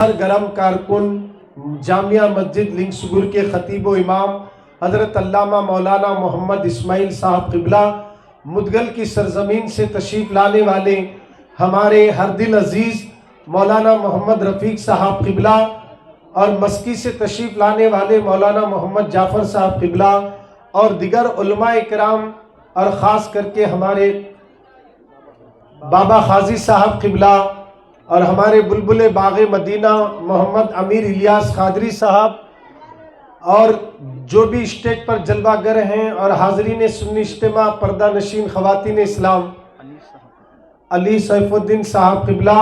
گرم کارکن جامعہ مسجد لنک سگور کے خطیب و امام حضرت علامہ مولانا محمد اسماعیل صاحب قبلہ، مدگل کی سرزمین سے تشریف لانے والے ہمارے ہر دل عزیز مولانا محمد رفیق صاحب قبلہ، اور مسکی سے تشریف لانے والے مولانا محمد جعفر صاحب قبلہ، اور دیگر علماء کرام، اور خاص کر کے ہمارے بابا خازی صاحب قبلہ، اور ہمارے بلبل باغ مدینہ محمد امیر الیاس قادری صاحب، اور جو بھی اسٹیج پر جلوہ گر ہیں، اور حاضرین سنی اجتماع پردہ نشین خواتین اسلام، علی سیف الدین صاحب قبلہ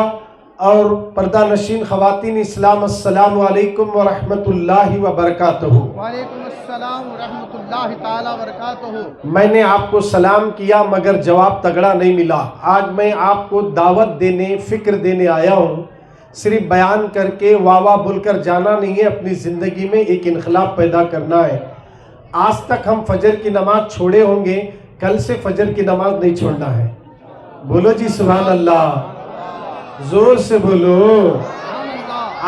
اور پردہ نشین خواتین اسلام، السلام علیکم ورحمت اللہ وبرکاتہ۔ وعلیکم السلام ورحمت اللہ تعالی وبرکاتہ۔ میں نے آپ کو سلام کیا مگر جواب تگڑا نہیں ملا۔ آج میں آپ کو دعوت دینے، فکر دینے آیا ہوں، صرف بیان کر کے واہ واہ بول کر جانا نہیں ہے، اپنی زندگی میں ایک انقلاب پیدا کرنا ہے۔ آج تک ہم فجر کی نماز چھوڑے ہوں گے، کل سے فجر کی نماز نہیں چھوڑنا ہے۔ بولو جی سبحان اللہ، زور سے بولو۔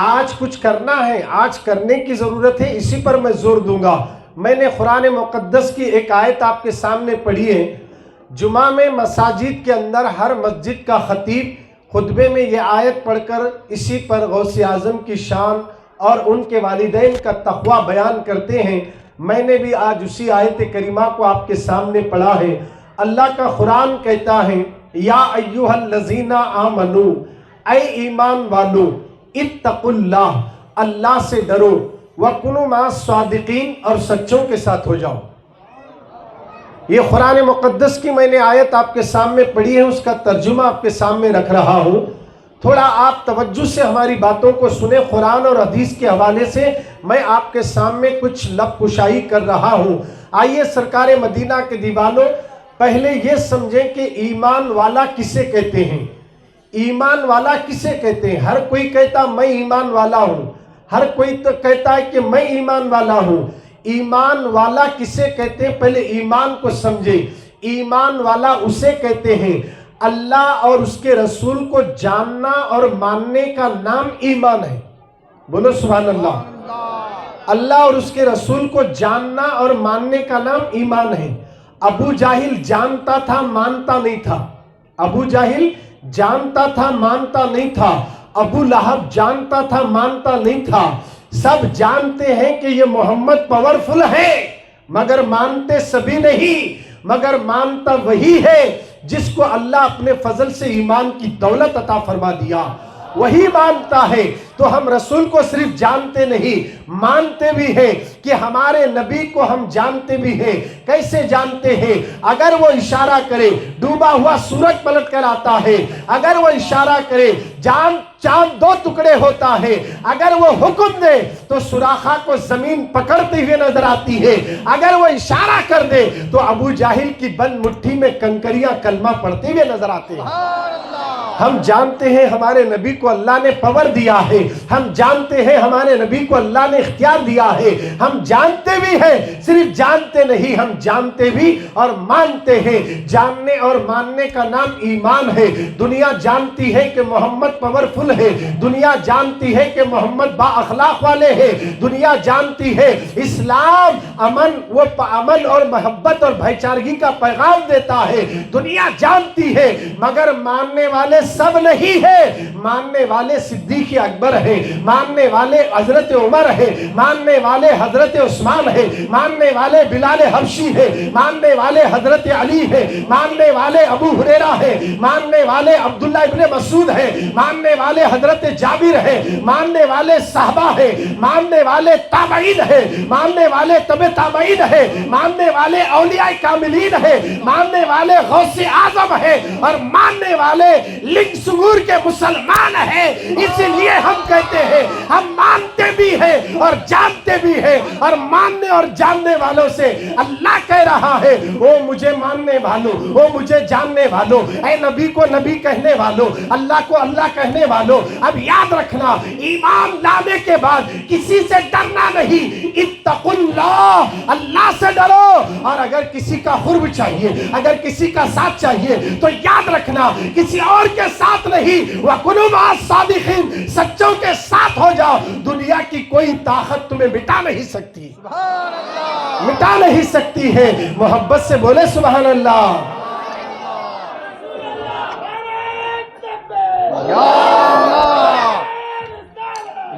آج کچھ کرنا ہے، آج کرنے کی ضرورت ہے، اسی پر میں زور دوں گا۔ میں نے قرآن مقدس کی ایک آیت آپ کے سامنے پڑھی ہے۔ جمعہ میں مساجد کے اندر ہر مسجد کا خطیب خطبے میں یہ آیت پڑھ کر اسی پر غوث اعظم کی شان اور ان کے والدین کا تقوی بیان کرتے ہیں۔ میں نے بھی آج اسی آیت کریمہ کو آپ کے سامنے پڑھا ہے۔ اللہ کا قرآن کہتا ہے، یا ایھا الذین آمنو، اے ایمان والو، اتقوا اللہ، اللہ سے ڈرو، وَكُنُوا مَعَ الصَّادِقِينَ، اور سچوں کے ساتھ ہو جاؤ۔ یہ قرآن مقدس کی میں نے آیت آپ کے سامنے پڑھی ہے، اس کا ترجمہ آپ کے سامنے رکھ رہا ہوں۔ تھوڑا آپ توجہ سے ہماری باتوں کو سنیں۔ قرآن اور حدیث کے حوالے سے میں آپ کے سامنے کچھ لب کشائی کر رہا ہوں۔ آئیے سرکار مدینہ کے دیوانوں، پہلے یہ سمجھیں کہ ایمان والا کسے کہتے ہیں۔ ایمان والا کسے کہتے ہیں؟ ہر کوئی کہتا میں ایمان والا ہوں، ہر کوئی تو کہتا ہے کہ میں ایمان والا ہوں۔ ایمان والا کسے کہتے ہیں؟ پہلے ایمان کو سمجھے۔ ایمان والا اسے کہتے ہیں اللہ اور اس کے رسول کو جاننا اور ماننے کا نام ایمان ہے۔ بولو سبحان اللہ۔ اللہ اور اس کے رسول کو جاننا اور ماننے کا نام ایمان ہے۔ ابو جاہل جانتا تھا، مانتا نہیں تھا۔ ابو جاہل جانتا تھا، مانتا نہیں تھا۔ ابو لہب جانتا تھا، مانتا نہیں تھا۔ سب جانتے ہیں کہ یہ محمد پاورفل ہے، مگر مانتے سبھی نہیں، مگر مانتا وہی ہے جس کو اللہ اپنے فضل سے ایمان کی دولت عطا فرما دیا، وہی مانتا ہے۔ تو ہم رسول کو صرف جانتے نہیں، مانتے بھی ہیں کہ ہمارے نبی کو ہم جانتے بھی ہیں۔ کیسے جانتے ہیں؟ اگر وہ اشارہ کرے ڈوبا ہوا سورج پلٹ کر آتا ہے، اگر وہ اشارہ کرے چاند دو ٹکڑے ہوتا ہے، اگر وہ حکم دے تو سوراخا کو زمین پکڑتے ہوئے نظر آتی ہے، اگر وہ اشارہ کر دے تو ابو جاہل کی بند مٹھی میں کنکریاں کلمہ پڑھتے ہوئے نظر آتے ہیں۔ ہم جانتے ہیں ہمارے نبی کو اللہ نے پاور دیا ہے، ہم جانتے ہیں ہمارے نبی کو اللہ نے اختیار دیا ہے، ہم جانتے بھی ہیں، صرف جانتے نہیں، ہم جانتے بھی اور مانتے ہیں۔ جاننے اور ماننے کا نام ایمان ہے۔ دنیا جانتی ہے کہ محمد پاورفل ہے، دنیا جانتی ہے کہ محمد با اخلاق والے ہیں، دنیا جانتی ہے اسلام امن اور محبت اور بھائی چارگی کا پیغام دیتا ہے، دنیا جانتی ہے، مگر ماننے والے سب نہیں ہے۔ ماننے والے صدیق اکبر ہے، ماننے والے حضرت عمر ہے، ماننے والے حضرت عثمان ہے، ماننے والے بلال حبشی ہے، ماننے والے حضرت علی ہے، ماننے والے ابو ہریرہ ہے، ماننے والے عبداللہ ابن مسعود ہے، ماننے والے حضرت جابر ہے، ماننے والے صحابہ ہے، ماننے والے تابعین ہے، ماننے والے تبع تابعین ہے، ماننے والے اولیاء کاملین ہے، ماننے والے غوث اعظم ہے، اور ماننے والے لنک سگور کے مسلمان ہیں۔ اسی لیے ہم کہتے ہیں ہم مانتے بھی ہیں اور جانتے مانتے بھی ہیں اور ماننے اور جاننے والوں سے اللہ کہہ رہا ہے او مجھے ماننے والوں، او مجھے جاننے والوں، اے نبی کو نبی کہنے والوں، اللہ کو اللہ کہنے والوں، اب یاد رکھنا ایمان لانے کے بعد کسی سے ڈرنا نہیں، اتقوا اللہ، اللہ سے ڈرو، اور اگر کسی کا قرب چاہیے، اگر کسی کا ساتھ چاہیے تو یاد رکھنا کسی اور کے ساتھ نہیں، وَكُنُوا مَعَ الصَّادِقِينَ، سچوں کے ساتھ ہو جاؤ، دنیا کی کوئی طاقت تمہیں مٹا نہیں سکتی، سبحان اللہ، مٹا نہیں سکتی ہے، محبت سے بولے سبحان اللہ۔ یا اللہ،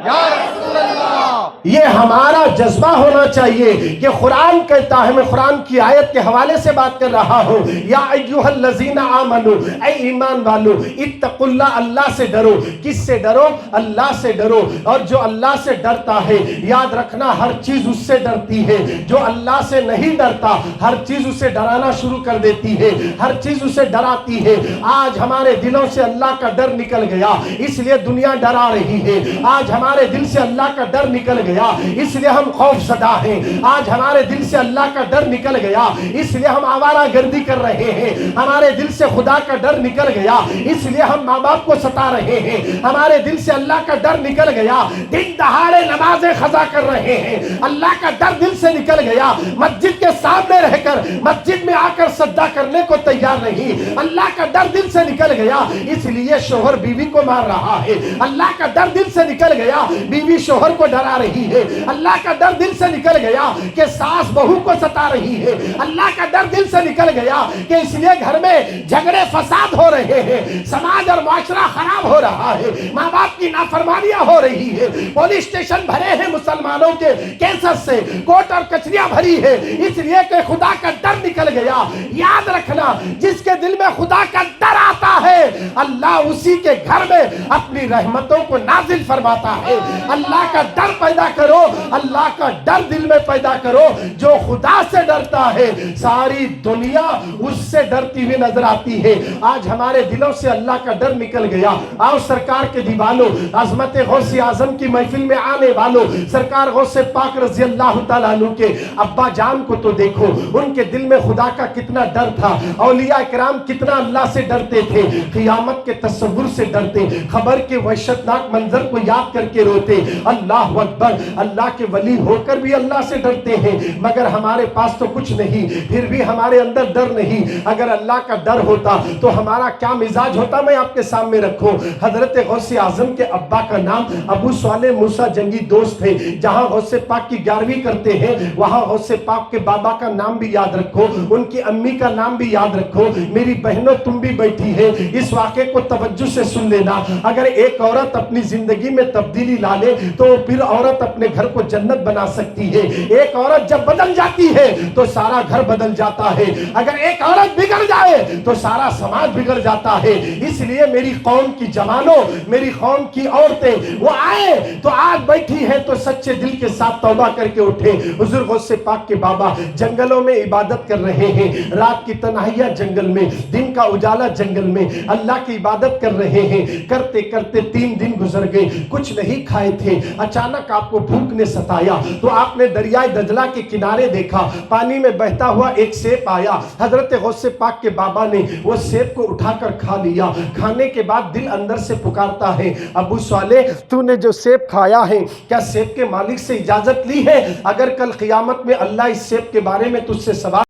یا رسول اللہ، یہ ہمارا جذبہ ہونا چاہیے کہ قرآن کہتا ہے، میں قرآن کی آیت کے حوالے سے بات کر رہا ہوں، یا ایھا الذین آمنو، اے ایمان والو، اتقوا اللہ، اللہ سے ڈرو، کس سے ڈرو؟ اللہ سے ڈرو، اور جو اللہ سے ڈرتا ہے یاد رکھنا ہر چیز اس سے ڈرتی ہے، جو اللہ سے نہیں ڈرتا ہر چیز اسے ڈرانا شروع کر دیتی ہے، ہر چیز اسے ڈراتی ہے۔ آج ہمارے دلوں سے اللہ کا ڈر نکل گیا، اس لیے دنیا ڈرا رہی ہے، آج ہمارے دل سے اللہ کا ڈر نکل گیا اس لیے ہم خوف زدہ ہیں، آج ہمارے دل سے اللہ کا ڈر نکل گیا اس لیے ہم آوارہ گردی کر رہے ہیں، ہمارے دل سے خدا کا ڈر نکل گیا اس لیے ہم ماں باپ کو ستا رہے ہیں، ہمارے دل سے اللہ کا ڈر نکل گیا دن دہاڑے نمازیں قضا کر رہے ہیں، اللہ کا ڈر دل سے نکل گیا مسجد کے سامنے رہ کر مسجد میں آ کر سجدہ کرنے کو تیار نہیں، اللہ کا ڈر دل سے نکل گیا اس لیے شوہر بیوی کو مار رہا ہے، اللہ کا ڈر دل سے نکل گیا بیوی شوہر کو ڈرا رہی ہے، اللہ کا ڈر دل سے نکل گیا کہ ساس بہو کو ستا رہی ہے، اللہ کا ڈر دل سے نکل گیا کہ اس لیے گھر میں جھگڑے فساد ہو رہے ہیں، سماج اور معاشرہ خراب ہو رہا ہے، ماں باپ کی نافرمانیاں ہو رہی ہے، پولیس اسٹیشن بھرے ہیں مسلمانوں کے کیسز سے، کورٹ اور کچہریاں بھری ہے اس لیے کہ خدا کا ڈر نکل گیا۔ یاد رکھنا جس کے دل میں خدا کا ڈر آتا ہے اللہ اسی کے گھر میں اپنی رحمتوں کو نازل فرماتا ہے۔ اللہ کا ڈر پیدا کرو، اللہ کا ڈر دل میں پیدا کرو، جو خدا سے ڈرتا ہے ساری دنیا اس سے ڈرتی ہوئی نظر آتی ہے۔ آج ہمارے دلوں سے اللہ کا ڈر نکل گیا۔ آؤ سرکار کے دیوانوں، عظمت غوث اعظم کی محفل میں آنے والوں، سرکار غوث پاک رضی اللہ تعالیٰ عنہ کے ابا جان کو تو دیکھو، ان کے دل میں خدا کا کتنا ڈر تھا، اولیاء کرام کتنا اللہ سے ڈرتے تھے، قیامت کے تصور سے ڈرتے، خبر کے وحشتناک منظر کو یاد کر کے روتے۔ اللہ اکبر، اللہ کے ولی ہو کر بھی اللہ سے ڈرتے ہیں، مگر ہمارے پاس تو کچھ نہیں، پھر بھی ہمارے اندر ڈر نہیں۔ اگر اللہ کا ڈر ہوتا تو ہمارا کیا مزاج ہوتا، میں آپ کے سامنے رکھوں۔ حضرت غوث اعظم کے ابا کا نام ابو صالح موسیٰ جنگی دوست تھے۔ جہاں غوث پاک کی 11ویں کرتے ہیں وہاں غوث پاک کے بابا کا نام بھی یاد رکھو، ان کی امی کا نام بھی یاد رکھو۔ میری بہنوں تم بھی بیٹھی ہے، اس واقعے کو توجہ سے سن لینا۔ اگر ایک عورت اپنی زندگی میں تبدیلی لا لے تو پھر عورت اپنے گھر کو جنت بنا سکتی ہے۔ ایک عورت جب بدل جاتی ہے تو سارا گھر بدل جاتا ہے، اگر ایک عورت بگڑ جائے تو سارا سماج بگڑ جاتا ہے۔ اس لیے میری قوم کی جوانوں، میری قوم کی عورتیں وہ آئے تو آج بیٹھی ہیں تو سچے دل کے ساتھ توبہ کر کے اٹھے۔ حضور غوث پاک کے بابا جنگلوں میں عبادت کر رہے ہیں، رات کی تنہائیاں جنگل میں، دن کا اجالا جنگل میں اللہ کی عبادت کر رہے ہیں۔ کرتے کرتے 3 دن گزر گئے، کچھ نہیں کھائے تھے۔ اچانک آپ کو بھوک نے ستایا تو آپ نے دریائے دجلہ کے کنارے دیکھا، پانی میں بہتا ہوا ایک سیب آیا۔ حضرت غوث پاک کے بابا نے وہ سیب کو اٹھا کر کھا لیا۔ کھانے کے بعد دل اندر سے پکارتا ہے، ابو صالح تو نے جو سیب کھایا ہے کیا سیب کے مالک سے اجازت لی ہے؟ اگر کل قیامت میں اللہ اس سیب کے بارے میں تجھ سے سوال